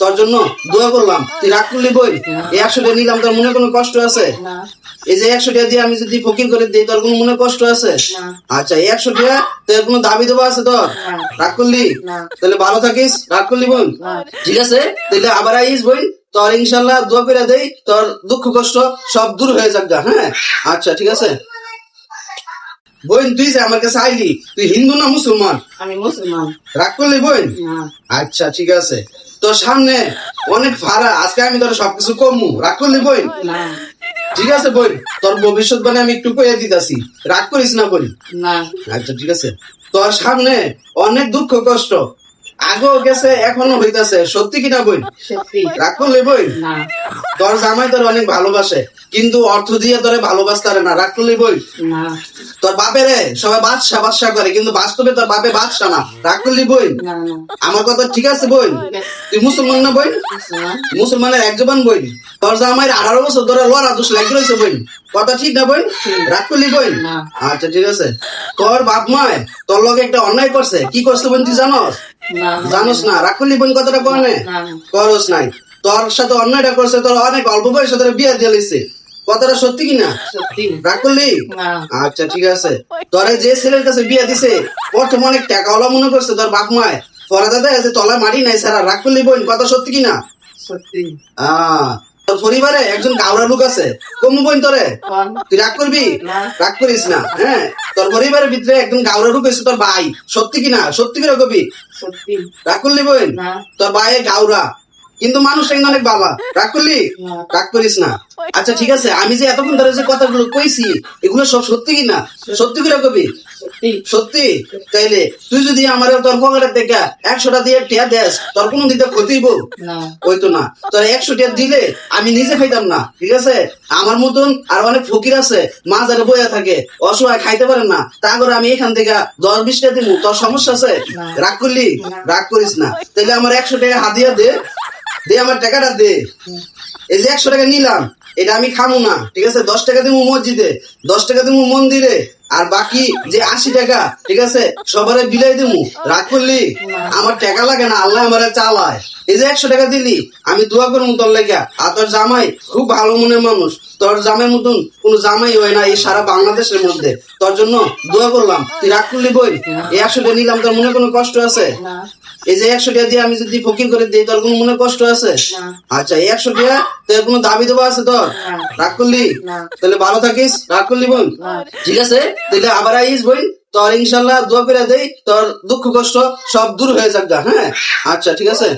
তোর জন্য দোয়া করলাম, তুই রাগ করলি বই? এই 100 টাকা নিলাম, তোর মনে কোনো কষ্ট আছে? এই যে 100 টাকা দিয়ে আমি যদি ফকির করে দিই, তোর কোনো মনে কষ্ট আছে? আচ্ছা, এই 100 টাকা তোর কোনো দাবি দেওয়া আছে তোর? রাগ করলি? তাহলে ভালো থাকিস, রাগ করলি বোন? ঠিক আছে, তাহলে আবার আইস বোন, তোর ইনশাল্লাহ দোয়া করে দেই, তোর দুঃখ কষ্ট সব দূর হয়ে যাক। হ্যাঁ, আচ্ছা ঠিক আছে বোন। তুই যে আমার কাছে আইলি, তুই হিন্দু না মুসলমান? আমি মুসলমান। রাগ করলি বোন? আচ্ছা ঠিক আছে, তোর সামনে অনেক ভাড়া, আজকে আমি তোর সবকিছু কমু। রাগ করলি বোন? ঠিক আছে বোন, তোর ভবিষ্যৎ বাণী আমি একটু কইয়া দিতাছি, রাগ করিস না বোন। আচ্ছা ঠিক আছে, তোর সামনে অনেক দুঃখ কষ্ট আগেও গেছে, এখনো হইতাছে, সত্যি কিনা বোন? রাগ করলি বোন? তোর জামাই তোর অনেক ভালোবাসে, কিন্তু অর্থ দিয়ে তোরে ভালোবাসতে না। রাগ করলি বোন? তোর বাপেরে সবাই বাদশা বাদশা করে, কিন্তু বাস্তবে তোর বাপে বাদশা না। রাগ করলি বোন? আমার কথা ঠিক আছে বোন? তুই মুসলমান না বোন? মুসলমানের এক জবান বোন। তোর জামাইয়ের 18 বছর ধরে লড়া দোষ লাগি রয়েছে বোন, কথা ঠিক না বোন? রাগ করলি বোন? আচ্ছা ঠিক আছে, তোর বাপ মায় তোর লগে একটা অন্যায় করছে। কি করছে বোন তুই জানোস? জানোস না? রাগ করলি বোন? কথাটা কনে করস নাই? তোর সাথে অন্যায়টা করছে, তোর অনেক অল্প বয়সে তোর বিয়ে দিয়ে লিছে, কথাটা সত্যি কিনা? রাগ করলি? আচ্ছা ঠিক আছে, তোরে যে ছেলের কাছে বিয়ে দিছে প্রথম অনেক টাকা ওলা মনে করছে তোর বাপ মায়, পরে দাদা আছে তলায় মারি নাই সারা। রাগ করলি বোন? কথা সত্যি কিনা? তোর পরিবারে একজন গাওড়া লোক আছে, কমু বোন তোরে? তুই রাগ করবি? রাগ করিস না। হ্যাঁ, তোর পরিবারের ভিতরে একজন গাওড়া লোক আছে তোর ভাই, সত্যি কিনা? সত্যি করে কবি? রাগ করলি বোন? তোর ভাই গাওড়া, কিন্তু মানুষ অনেক বাবা। রাগ করলি? রাগ করিস না। আচ্টা ঠিক আছে, আমি যে এতক্ষণ ধরে যে কথাগুলো কইছি, এগুলো সব সত্যি কিনা? সত্যি করে কবি? সত্যি। তাইলে তুই যদি আমার তোর পকেটের থেকে 100 টাকা দিয়ে টিয়া দেস, তোর কোনো দিতে ক্ষতিব হইতো না। তোর 100 টাকা দিলে আমি নিজে খাইতাম না, ঠিক আছে? আমার মতন আর অনেক ফকির আছে, মাজারে বইয়া থাকে, অসহায়, খাইতে পারেন না, তা করে আমি এখান থেকে 10-20 টাকা দিব। তোর সমস্যা আছে? রাগ করলি? রাগ করিস না। তাইলে আমার 100 টাকা হাতিয়া দে, আমার টাকাটা দে। এই যে 100 টাকা নিলাম, এটা আমি খামু না, ঠিক আছে? 10 টাকা দিব মসজিদে, 10 টাকা দিব মন্দিরে, আর বাকি যে 80 টাকা, ঠিক আছে, সবারে বিলাই দিমু। রাগ করলি? আমার টাকা লাগে না, আল্লাহ আমার চালায়। এই যে 100 টাকা দিলি, আমি দোয়া করবো তোর লেগা। আর তোর জামাই খুব ভালো মনের মানুষ, তোর জামাই মতন কোন জামাই হয় না এই সারা বাংলাদেশের মধ্যে। তোর জন্য দোয়া করলাম, তুই রাগ করলি বই? এই 100 টাকা নিলাম, তোর মনে কোনো কষ্ট আছে? এই যে 100 টাকা দিয়ে আমি যদি ফকির করে দিই, তোর কোনো মনে কষ্ট আছে? আচ্ছা, এই 100 টাকা তোর কোনো দাবি দেওয়া আছে তোর? রাগ করলি? তাহলে ভালো থাকিস, রাগ করলি বোন? ঠিক আছে, তাহলে আবার আইস বোন, তোর ইনশাল্লাহ দোয়া করে দেই, তোর দুঃখ কষ্ট সব দূর হয়ে যাক। হ্যাঁ, আচ্ছা ঠিক আছে।